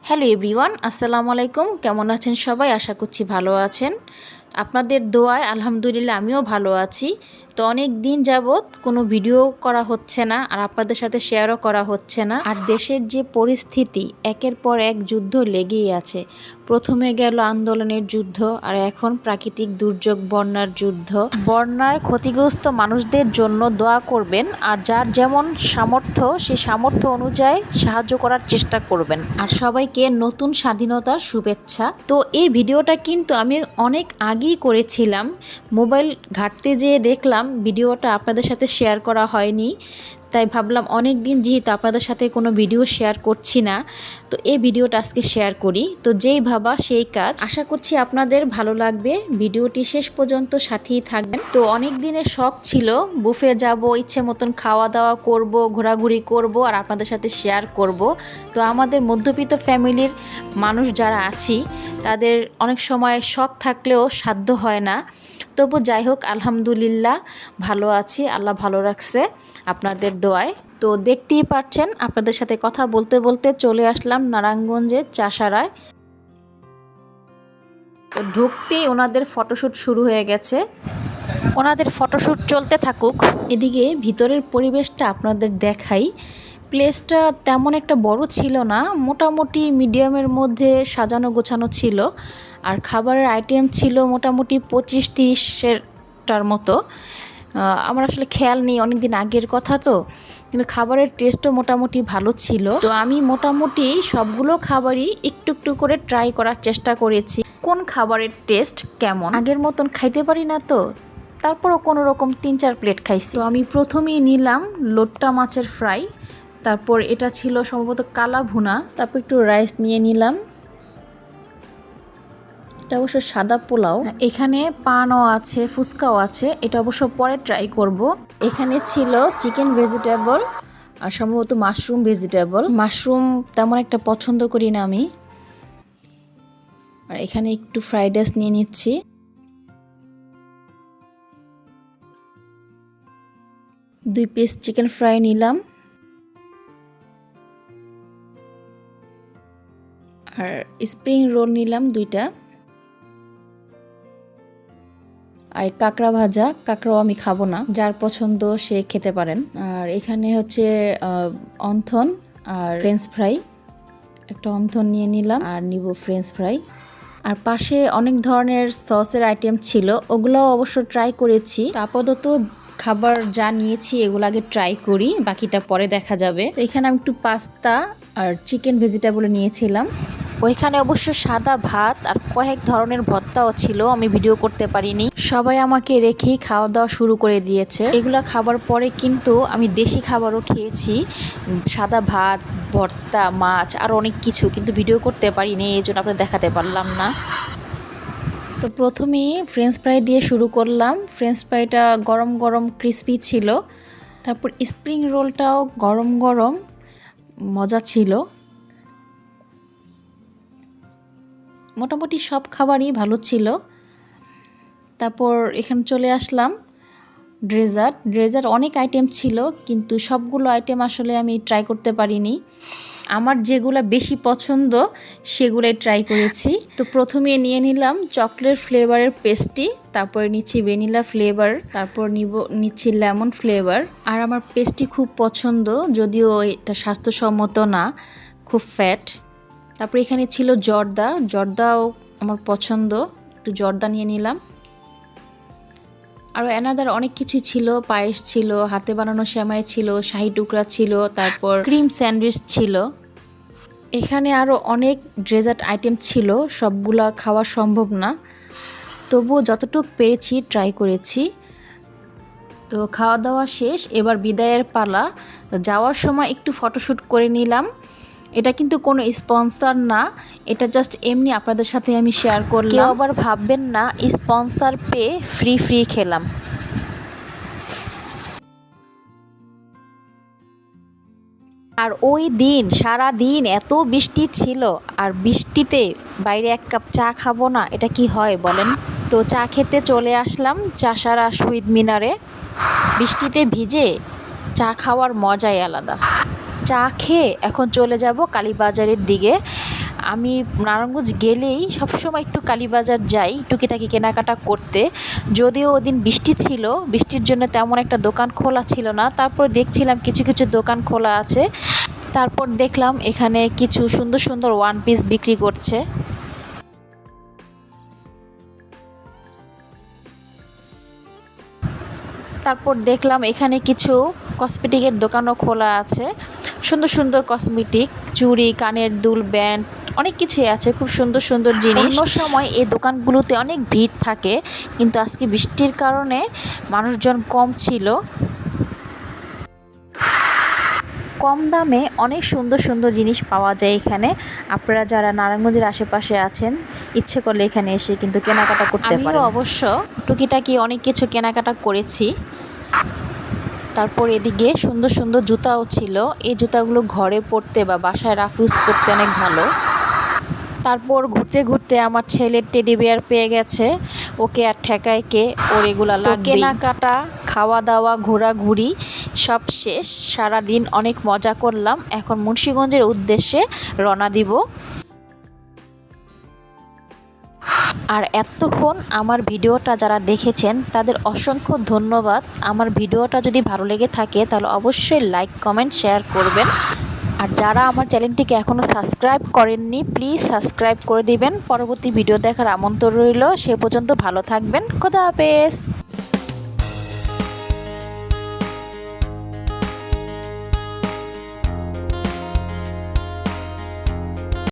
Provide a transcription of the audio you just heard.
Hello everyone, আসসালামু আলাইকুম। কেমন আছেন সবাই? আশা করছি ভালো আছেন। আপনাদের দোয়ায় আলহামদুলিল্লাহ আমিও ভালো আছি। তো অনেক দিন যাবৎ কোনো ভিডিও করা হচ্ছে না, আর আপনাদের সাথে শেয়ারও করা হচ্ছে না। আর দেশের যে পরিস্থিতি, একের পর এক যুদ্ধ লেগেই আছে। প্রথমে গেল আন্দোলনের যুদ্ধ, আর এখন প্রাকৃতিক দুর্যোগ, বন্যার যুদ্ধ। বন্যার ক্ষতিগ্রস্ত মানুষদের জন্য দোয়া করবেন, আর যার যেমন সামর্থ্য সেই সামর্থ্য অনুযায়ী সাহায্য করার চেষ্টা করবেন। আর সবাইকে নতুন স্বাধীনতার শুভেচ্ছা। তো এই ভিডিওটা কিন্তু আমি অনেক আগেই করেছিলাম। মোবাইল ঘাঁটতে যেয়ে দেখলাম ভিডিওটা আপনাদের সাথে শেয়ার করা হয়নি, তাই ভাবলাম অনেক দিন যেহেতু আপনাদের সাথে কোনো ভিডিও শেয়ার করছি না, তো এই ভিডিওটা আজকে শেয়ার করি। তো যেই ভাবা সেই কাজ। আশা করছি আপনাদের ভালো লাগবে। ভিডিওটি শেষ পর্যন্ত সাথেই থাকবেন। তো অনেক দিনের শখ ছিল বুফে যাব, ইচ্ছে মতন খাওয়া দাওয়া করব, ঘোরাঘুরি করব, আর আপনাদের সাথে শেয়ার করব। তো আমাদের মধ্যবিত্ত ফ্যামিলির মানুষ যারা আছি, তাদের অনেক সময় শখ থাকলেও সাধ্য হয় না। তবু যাই হোক, আলহামদুলিল্লাহ ভালো আছি, আল্লাহ ভালো রাখছে আপনাদের দোয়ায়। তো দেখতেই পাচ্ছেন, আপনাদের সাথে কথা বলতে বলতে চলে আসলাম নারায়ণগঞ্জের চাষারায়। তো ঢুকতেই ওনাদের ফটোশ্যুট শুরু হয়ে গেছে। ওনাদের ফটোশ্যুট চলতে থাকুক, এদিকে ভিতরের পরিবেশটা আপনাদের দেখাই। প্লেসটা তেমন একটা বড় ছিল না, মোটামুটি মিডিয়ামের মধ্যে সাজানো গোছানো ছিল। আর খাবারের আইটেম ছিল মোটামুটি 25-30টার মতো। আমার আসলে খেয়াল নেই, অনেক দিন আগের কথা তো, কিন্তু খাবারের টেস্টও মোটামুটি ভালো ছিল। তো আমি মোটামুটি সবগুলো খাবারই একটু একটু করে ট্রাই করার চেষ্টা করেছি, কোন খাবারের টেস্ট কেমন। আগের মতন খাইতে পারি না তো, তারপরও কোনো রকম 3-4 প্লেট খাইছি। তো আমি প্রথমেই নিলাম লোট্টা মাছের ফ্রাই, তারপর এটা ছিল সম্ভবত কালা ভুনা, তারপর একটু রাইস নিয়ে নিলাম। এটা অবশ্য সাদা পোলাও। এখানে পানও আছে, ফুচকাও আছে, এটা অবশ্য পরে ট্রাই করব। এখানে ছিল চিকেন ভেজিটেবল আর সম্ভবত মাশরুম ভেজিটেবল। মাশরুম তেমন একটা পছন্দ করি না আমি। আর এখানে একটু ফ্রাইড রাইস নিয়ে নিচ্ছি। দুই পিস চিকেন ফ্রাই নিলাম, আর স্প্রিং রোল নিলাম 2টা, আর কাঁকড়া ভাজা। কাঁকড়াও আমি খাবো না, যার পছন্দ সে খেতে পারেন। আর এখানে হচ্ছে অন্থন আর ফ্রেঞ্চ ফ্রাই, একটা অন্থন নিয়ে নিলাম, আর নিব ফ্রেঞ্চ ফ্রাই। আর পাশে অনেক ধরনের সসের আইটেম ছিল, ওগুলোও অবশ্য ট্রাই করেছি। আপাতত খাবার যা নিয়েছি এগুলো আগে ট্রাই করি, বাকিটা পরে দেখা যাবে। তো এখানে আমি একটু পাস্তা আর চিকেন ভেজিটেবল নিয়েছিলাম। ওইখানে অবশ্য সাদা ভাত আর কয়েক ধরনের ভর্তাও ছিল, আমি ভিডিও করতে পারিনি। সবাই আমাকে রেখেই খাওয়া দাওয়া শুরু করে দিয়েছে। এগুলা খাবার পরে কিন্তু আমি দেশি খাবারও খেয়েছি, সাদা ভাত, ভর্তা, মাছ আর অনেক কিছু, কিন্তু ভিডিও করতে পারিনি, এই জন্য আপনাদের দেখাতে পারলাম না। তো প্রথমেই ফ্রেঞ্চ ফ্রাই দিয়ে শুরু করলাম। ফ্রেঞ্চ ফ্রাইটা গরম গরম ক্রিসপি ছিল। তারপর স্প্রিং রোলটাও গরম গরম মজা ছিল। মোটামুটি সব খাবারই ভালো ছিল। তারপর এখানে চলে আসলাম ড্রেজার্ট অনেক আইটেম ছিল, কিন্তু সবগুলো আইটেম আসলে আমি ট্রাই করতে পারিনি। আমার যেগুলো বেশি পছন্দ সেগুলোই ট্রাই করেছি। তো প্রথমে নিয়ে নিলাম চকলেট ফ্লেভারের পেস্ট্রি, তারপরে নিচ্ছি ভ্যানিলা ফ্লেভার, তারপর নিচ্ছি লেমন ফ্লেভার। আর আমার পেস্ট্রি খুব পছন্দ, যদিও এটা স্বাস্থ্যসম্মত না, খুব ফ্যাট। তারপর এখানে ছিল জর্দাও আমার পছন্দ, একটু জর্দা নিয়ে নিলাম। আরও অ্যানাদার অনেক কিছুই ছিল, পায়েস ছিল, হাতে বানানো সেমাই ছিল, শাহি টুকরা ছিল, তারপর ক্রিম স্যান্ডউইচ ছিল। এখানে আরও অনেক ডেজার্ট আইটেম ছিল, সবগুলা খাওয়া সম্ভব না, তবুও যতটুকু পেরেছি ট্রাই করেছি। তো খাওয়া দাওয়া শেষ, এবার বিদায়ের পালা। যাওয়ার সময় একটু ফটোশ্যুট করে নিলাম। এটা কিন্তু কোনো স্পন্সর না, এটা জাস্ট এমনি আপনাদের সাথে আমি শেয়ার করলাম। কেউ আবার ভাববেন না স্পন্সর পেয়ে ফ্রি খেলাম। আর ওই দিন সারা দিন এত বৃষ্টি ছিল, আর বৃষ্টিতে বাইরে এক কাপ চা খাবো না, এটা কি হয় বলেন? তো চা খেতে চলে আসলাম চাষারা শহীদ মিনারে। বৃষ্টিতে ভিজে চা খাওয়ার মজাই আলাদা। চা খেয়ে এখন চলে যাব কালীবাজারের দিকে। আমি নারায়ণগঞ্জ গেলেই সবসময় একটু কালীবাজার যাই টুকিটাকি কেনাকাটা করতে। যদিও ওদিন বৃষ্টি ছিল, বৃষ্টির জন্য তেমন একটা দোকান খোলা ছিল না। তারপর দেখছিলাম কিছু কিছু দোকান খোলা আছে। তারপর দেখলাম এখানে কিছু সুন্দর সুন্দর ওয়ান পিস বিক্রি করছে। তারপর দেখলাম এখানে কিছু কসমেটিকের দোকানও খোলা আছে। সুন্দর সুন্দর কসমেটিক, চুড়ি, কানের দুল, ব্যান্ড, অনেক কিছুই আছে, খুব সুন্দর সুন্দর জিনিস। অন্য সময় এই দোকানগুলোতে অনেক ভিড় থাকে, কিন্তু আজকে বৃষ্টির কারণে মানুষজন কম ছিল। কম দামে অনেক সুন্দর সুন্দর জিনিস পাওয়া যায় এখানে। আপনারা যারা নারায়ণগঞ্জের আশেপাশে আছেন, ইচ্ছে করলে এখানে এসে কিন্তু কেনাকাটা করতে পারেন। আমিও অবশ্য টুকিটাকি অনেক কিছু কেনাকাটা করেছি। তারপর এদিকে সুন্দর সুন্দর জুতাও ছিল। এই জুতাগুলো ঘরে পরতে বা বাসায় রাফ ইউজ করতে অনেক ভালো। তারপর ঘুরতে ঘুরতে আমার ছেলের টেডি বিয়ার পেয়ে গেছে। ওকে আর ঠেকায় কে, ওর এগুলা লাগবে। কেনাকাটা, খাওয়া দাওয়া, ঘোরাঘুরি সব শেষ। সারাদিন অনেক মজা করলাম। এখন মুন্সিগঞ্জের উদ্দেশ্যে রওনা দিব। আর এতক্ষণ আমার ভিডিওটা যারা দেখেছেন তাদের অসংখ্য ধন্যবাদ। আমার ভিডিওটা যদি ভালো লেগে থাকে তাহলে অবশ্যই লাইক, কমেন্ট, শেয়ার করবেন। আর যারা আমার চ্যানেলটিকে এখনও সাবস্ক্রাইব করেননি, প্লিজ সাবস্ক্রাইব করে দিবেন। পরবর্তী ভিডিও দেখার আমন্ত্রণ রইল। সে পর্যন্ত ভালো থাকবেন। খোদা হাফেজ।